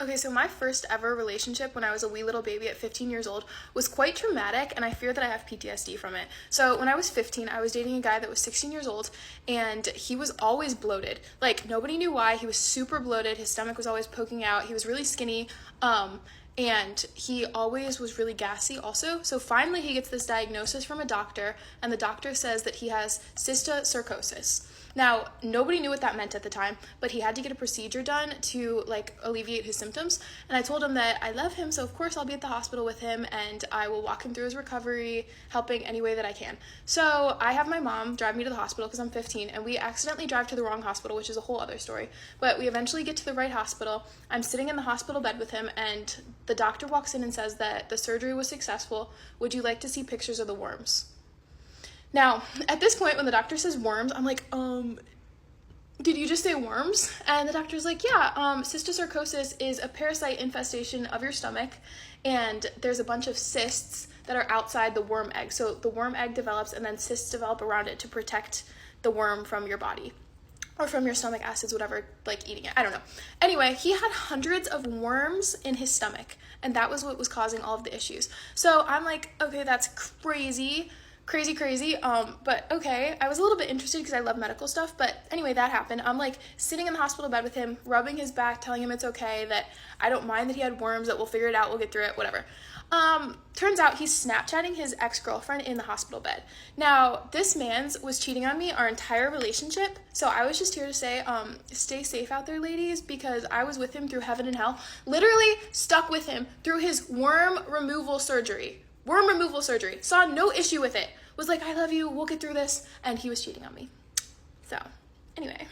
Okay, so my first ever relationship when I was a wee little baby at 15 years old was quite traumatic, and I fear that I have PTSD from it. So when I was 15, I was dating a guy that was 16 years old, and he was always bloated. Like, nobody knew why. He was super bloated. His stomach was always poking out. He was really skinny. And he always was really gassy also. So finally he gets this diagnosis from a doctor, and the doctor says that he has cysticercosis. Now, nobody knew what that meant at the time, but he had to get a procedure done to like alleviate his symptoms. And I told him that I love him, so of course I'll be at the hospital with him and I will walk him through his recovery, helping any way that I can. So I have my mom drive me to the hospital because I'm 15, and we accidentally drive to the wrong hospital, which is a whole other story. But we eventually get to the right hospital. I'm sitting in the hospital bed with him, and the doctor walks in and says that the surgery was successful. Would you like to see pictures of the worms? Now, at this point, when the doctor says worms, I'm like, did you just say worms? And the doctor's like, yeah, cysticercosis is a parasite infestation of your stomach, and there's a bunch of cysts that are outside the worm egg. So the worm egg develops, and then cysts develop around it to protect the worm from your body, or from your stomach acids, whatever, like eating it. I don't know. Anyway, he had hundreds of worms in his stomach, and that was what was causing all of the issues. So I'm like, okay, that's crazy. But okay, I was a little bit interested because I love medical stuff, but anyway, that happened. I'm like sitting in the hospital bed with him, rubbing his back, telling him it's okay, that I don't mind that he had worms, that we'll figure it out, we'll get through it, whatever. Turns out he's Snapchatting his ex-girlfriend in the hospital bed. Now, this man's was cheating on me our entire relationship, so I was just here to say, stay safe out there, ladies, because I was with him through heaven and hell, literally stuck with him through his worm removal surgery, saw no issue with it, was like, I love you, we'll get through this, and he was cheating on me. So, anyway.